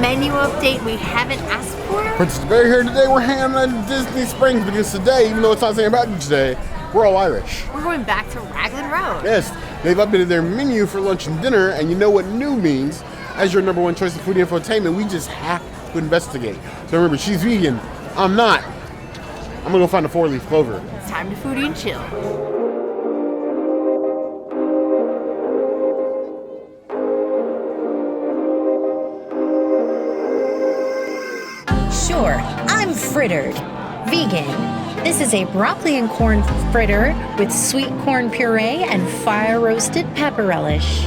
menu update we haven't asked for? Princess Barry here today. We're hanging out in Disney Springs because today, even though it's not St. Patrick's Day, we're all Irish. We're going back to Raglan Road. Yes, they've updated their menu for lunch and dinner, and you know what new means. As your number one choice of food infotainment, we just have to investigate. So remember, she's vegan. I'm not. I'm gonna go find a 4-leaf clover. It's time to foodie and chill. Sure, I'm Frittered, vegan. This is a broccoli and corn fritter with sweet corn puree and fire-roasted pepper relish.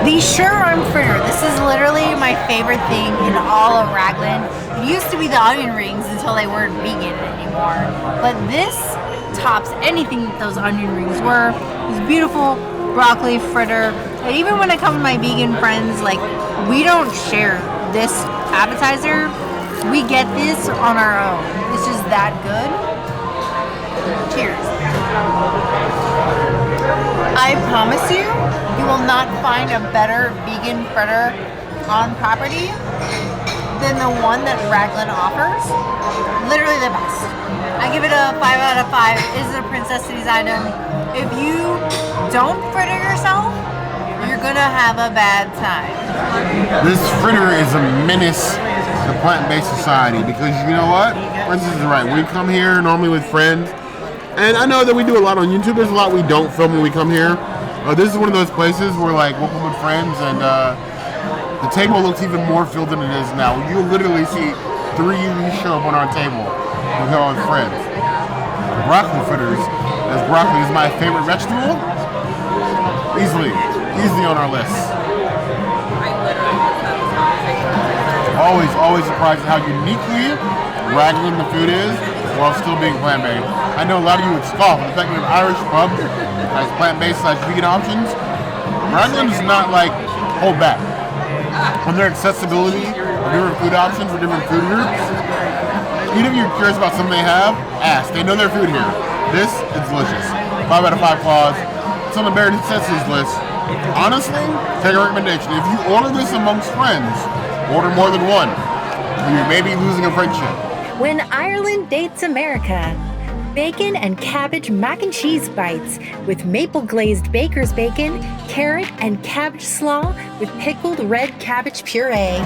The sure-arm fritter. This is literally my favorite thing in all of Raglan. It used to be the onion rings until they weren't vegan anymore. But this tops anything that those onion rings were. This beautiful broccoli fritter. And even when I come with my vegan friends, like, we don't share this appetizer. We get this on our own. It's just that good. Cheers. I promise you, you will not find a better vegan fritter on property than the one that Raglan offers. Literally the best. I give it a 5 out of 5. It is a Princess Cities item. If you don't fritter yourself, you're gonna have a bad time. This fritter is a menace to plant-based society because you know what? Princess is right. We come here normally with friends, and I know that we do a lot on YouTube. There's a lot we don't film when we come here. This is one of those places where like we'll come with friends, and the table looks even more filled than it is now. You'll literally see 3 show up on our table with all with friends. Broccoli fritters, as broccoli is my favorite vegetable, easily on our list. Always surprised at how uniquely Raglan the food is while still being plant-based. I know a lot of you would scoff at the fact that an Irish pub has plant-based / vegan options. Raglan does not like hold back on their accessibility of different food options for different food groups. Even if you're curious about something they have, ask. They know their food here. This is delicious. 5 out of 5 claws. It's on the Bavarian necessities list. Honestly, take a recommendation. If you order this amongst friends, order more than one. You may be losing a friendship. When Ireland dates America, bacon and cabbage mac and cheese bites with maple glazed baker's bacon, carrot and cabbage slaw with pickled red cabbage puree.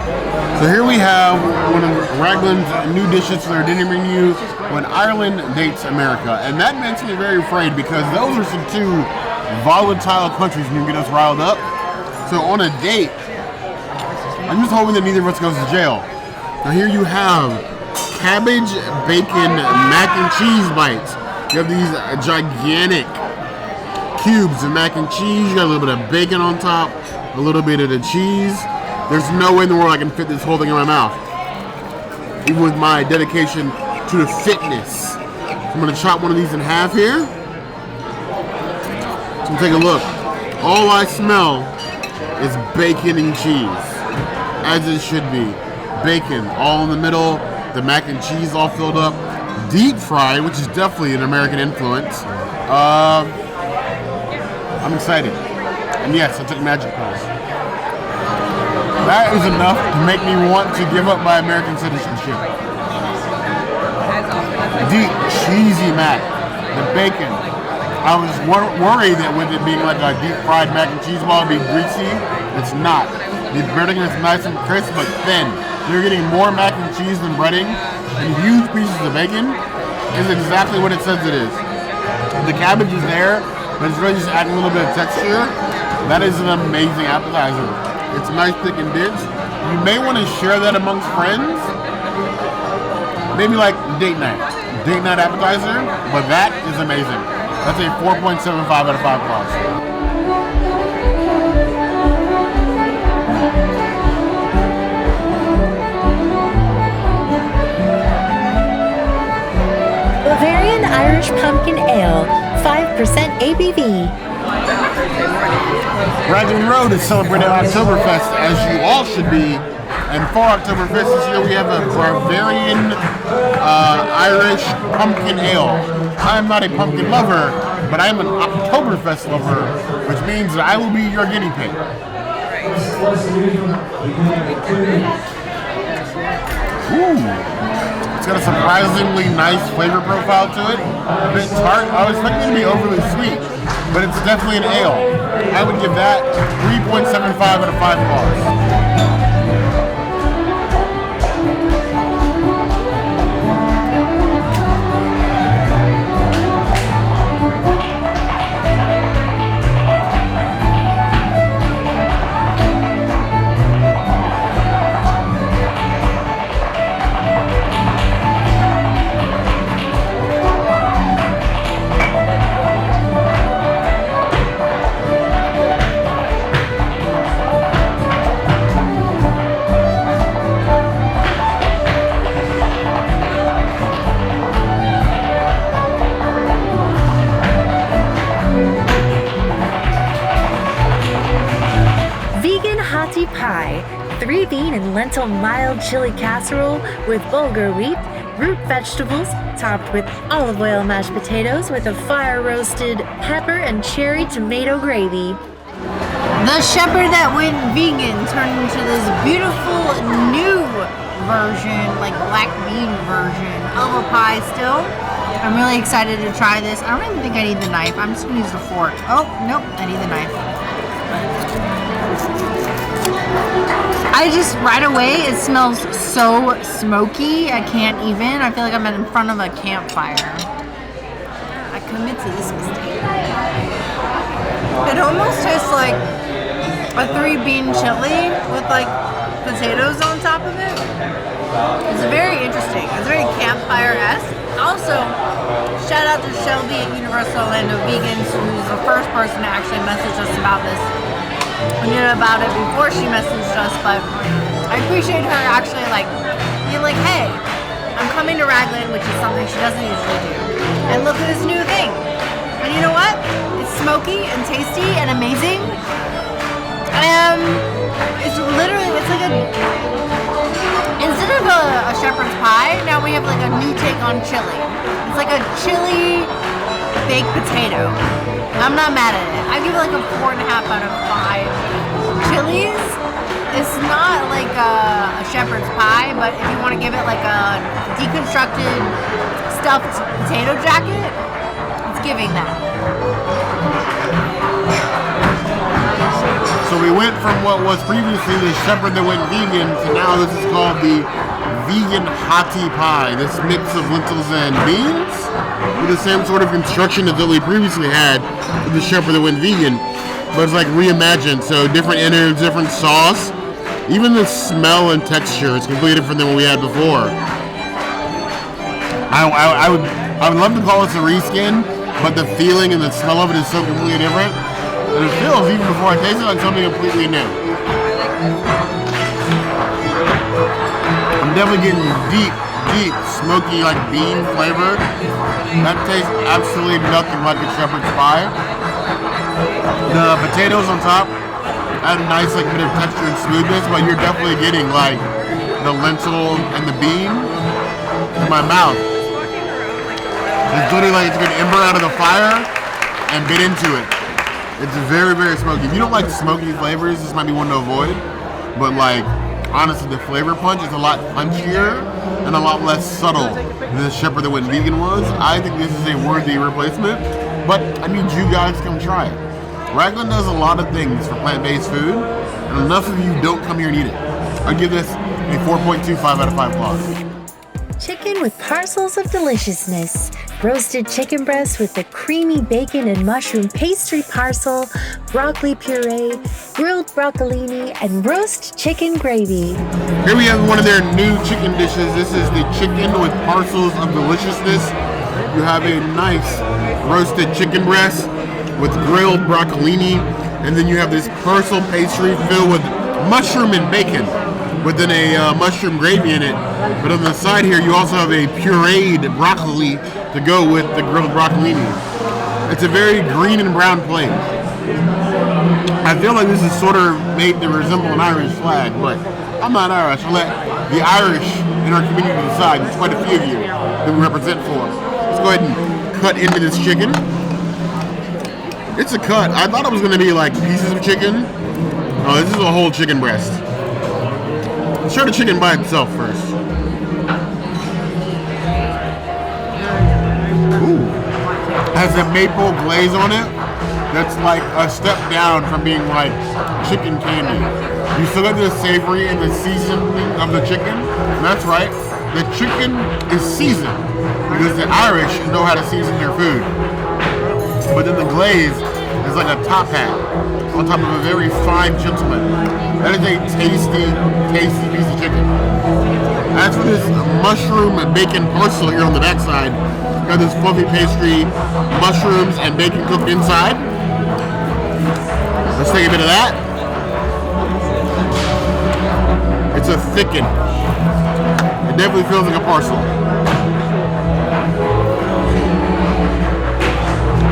So here we have one of Raglan's new dishes for their dinner menu when Ireland dates America. And that makes me very afraid because those are some 2 volatile countries and you can get us riled up. So on a date, I'm just hoping that neither of us goes to jail. Now here you have cabbage, bacon, mac and cheese bites. You have these gigantic cubes of mac and cheese. You got a little bit of bacon on top, a little bit of the cheese. There's no way in the world I can fit this whole thing in my mouth, even with my dedication to the fitness. So I'm gonna chop one of these in half here. So take a look. All I smell is bacon and cheese, as it should be. Bacon all in the middle, the mac and cheese all filled up, deep fried, which is definitely an American influence. I'm excited. And yes, I took magic pills. That is enough to make me want to give up my American citizenship. Deep, cheesy mac, the bacon. I was worried that with it being like a deep fried mac and cheese ball, it'd be greasy. It's not. The breading is nice and crisp, but thin. You're getting more mac and cheese than breading, and huge pieces of bacon is exactly what it says it is. The cabbage is there, but it's really just adding a little bit of texture. That is an amazing appetizer. It's nice, thick, and dense. You may want to share that amongst friends. Maybe like date night appetizer, but that is amazing. That's a 4.75 out of 5 claws. Bavarian Irish Pumpkin Ale, 5% ABV. Raglan Road is celebrating Oktoberfest, as you all should be. And for Oktoberfest this year, we have a Bavarian Irish Pumpkin Ale. I'm not a pumpkin lover, but I'm an Oktoberfest lover, which means that I will be your guinea pig. Ooh. It's got a surprisingly nice flavor profile to it. A bit tart. I was expecting it to be overly sweet, but it's definitely an ale. I would give that 3.75 out of 5 bars. Hottie pie, 3-bean and lentil mild chili casserole with bulgur wheat, root vegetables, topped with olive oil mashed potatoes with a fire-roasted pepper and cherry tomato gravy. The shepherd that went vegan turned into this beautiful new version, like black bean version of a pie still. I'm really excited to try this. I don't even think I need the knife. I'm just gonna use the fork. Oh, nope, I need the knife. Right away, it smells so smoky, I can't even. I feel like I'm in front of a campfire. I commit to this mistake. It almost tastes like a 3-bean chili with like potatoes on top of it. It's very interesting. It's very campfire-esque. Also, shout out to Shelby at Universal Orlando Vegans, who's the first person to actually message us about this. We knew about it before she messaged us, but I appreciate her actually like being like, hey, I'm coming to Raglan, which is something she doesn't usually do, and look at this new thing. And you know what? It's smoky and tasty and amazing. It's literally, it's like instead of a shepherd's pie, now we have like a new take on chili. It's like a chili baked potato. I'm not mad at it. I give it like a 4.5 out of 5. Chilies, it's not like a shepherd's pie, but if you want to give it like a deconstructed stuffed potato jacket, it's giving that. So we went from what was previously the shepherd that went vegan to now this is called the vegan hottie pie. This mix of lentils and beans with the same sort of construction as that we previously had with the shepherd that went vegan, but it's like reimagined. So different innards, different sauce, even the smell and texture is completely different than what we had before. I would love to call this a reskin, but the feeling and the smell of it is so completely different. And it feels, even before I taste it, like something completely new. I'm definitely getting deep, smoky, like bean flavor. That tastes absolutely nothing like a shepherd's pie. The potatoes on top add a nice like bit of texture and smoothness, but you're definitely getting like the lentil and the bean in my mouth. It's literally like it's gonna ember out of the fire and bit into it. It's very, very smoky. If you don't like smoky flavors, this might be one to avoid. But like, honestly, the flavor punch is a lot punchier and a lot less subtle than the shepherd that went vegan was. I think this is a worthy replacement, but I need you guys to come try it. Raglan does a lot of things for plant-based food, and enough of you don't come here and eat it. I give this a 4.25 out of 5 claws. Chicken with Parcels of Deliciousness. Roasted chicken breast with the creamy bacon and mushroom pastry parcel, broccoli puree, grilled broccolini, and roast chicken gravy. Here we have one of their new chicken dishes. This is the chicken with Parcels of Deliciousness. You have a nice roasted chicken breast with grilled broccolini, and then you have this parcel pastry filled with mushroom and bacon, with then a mushroom gravy in it. But on the side here, you also have a pureed broccoli to go with the grilled broccolini. It's a very green and brown plate. I feel like this is sort of made to resemble an Irish flag, but I'm not Irish. I'll let the Irish in our community decide. There's quite a few of you that we represent for. Let's go ahead and cut into this chicken. It's a cut. I thought it was going to be like pieces of chicken. Oh, this is a whole chicken breast. Let's try the chicken by itself first. Ooh. Has a maple glaze on it that's like a step down from being like chicken candy. You still get the savory and the seasoning of the chicken. And that's right. The chicken is seasoned because the Irish know how to season their food. But then the glaze is like a top hat on top of a very fine gentleman. That is a tasty, tasty piece of chicken. As for this mushroom and bacon parcel here on the backside, got this fluffy pastry, mushrooms and bacon cooked inside. Let's take a bit of that. It's a thicken. It definitely feels like a parcel.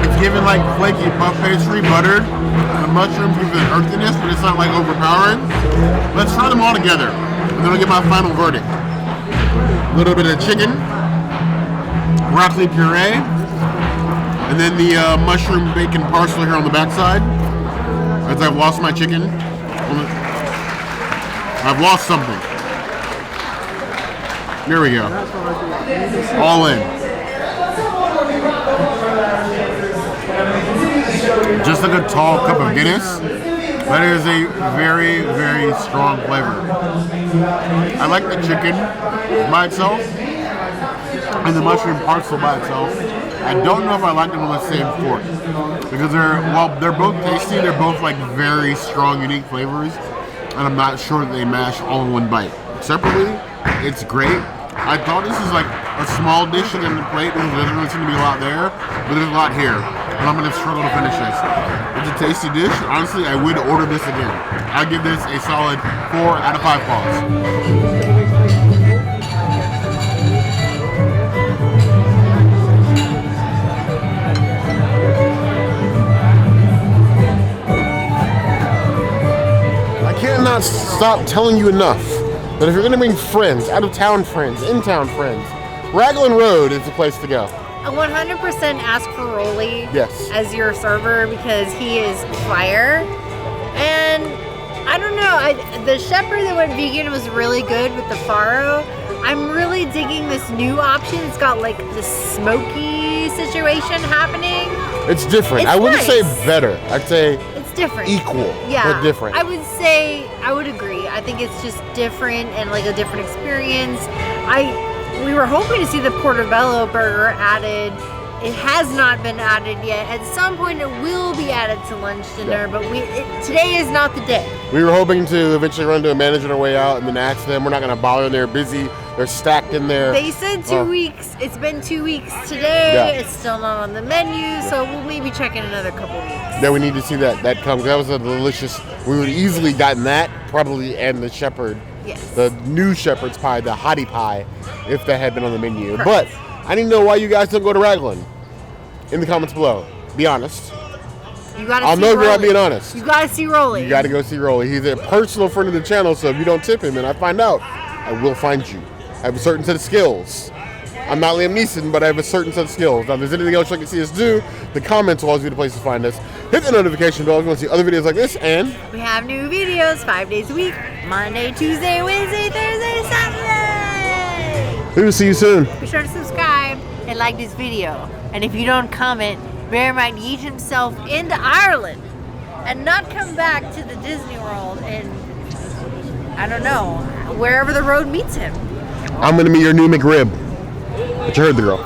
It's given like flaky puff pastry, buttered. The mushrooms give it an earthiness, but it's not like overpowering. Let's try them all together, and then I'll get my final verdict. A little bit of chicken, broccoli puree, and then the mushroom bacon parcel here on the backside. As I've lost my chicken, I've lost something. There we go. All in. Just like a tall cup of Guinness, that is a very, very strong flavor. I like the chicken by itself and the mushroom parcel by itself. I don't know if I like them on the same fork because they're both tasty, they're both like very strong, unique flavors, and I'm not sure that they mash all in one bite. Separately, it's great. I thought this is like a small dish in the plate because there doesn't really seem to be a lot there, but there's a lot here, and I'm going to struggle to finish this. It's a tasty dish. Honestly, I would order this again. I give this a solid 4 out of 5 paws. I cannot stop telling you enough that if you're going to bring friends, out-of-town friends, in-town friends, Raglan Road is the place to go. 100% ask for Rolly Yes. as your server because he is fire. And I don't know, the shepherd that went vegan was really good with the farro. I'm really digging this new option. It's got like this smoky situation happening. It's different. It's I wouldn't nice. say better. I'd say It's different. equal, Yeah, but different. I would say, I would agree. I think it's just different and like a different experience. We were hoping to see the portobello burger added. It has not been added yet. At some point it will be added to lunch dinner, but today is not the day. We were hoping to eventually run to a manager on our way out and then ask them. We're not going to bother them. They're busy. They're stacked in there. They said 2 weeks. It's been 2 weeks today. Yeah. It's still not on the menu, so we'll maybe check in another couple weeks. Then we need to see that come. That was a delicious. We would have easily gotten that probably, and the shepherd. Yes. The new shepherd's pie, the Hottie pie, if that had been on the menu. Correct. But I need to know why you guys don't go to Raglan. In the comments below. Be honest. You gotta I'll see know if you're not Rolly. being honest. You gotta see Rolly. You got to go see Rolly. He's a personal friend of the channel, so if you don't tip him and I find out, I will find you. I have a certain set of skills. I'm not Liam Neeson, but I have a certain set of skills. Now, if there's anything else you can see us do, the comments will always be the place to find us. Hit the notification bell if you want to see other videos like this, and We have new videos 5 days a week. Monday, Tuesday, Wednesday, Thursday, Saturday. we will see you soon. Be sure to subscribe and like this video. And if you don't comment, Bear might yeet himself into Ireland and not come back to the Disney World and, I don't know, wherever the road meets him. I'm going to meet your new McRib. But you heard the girl.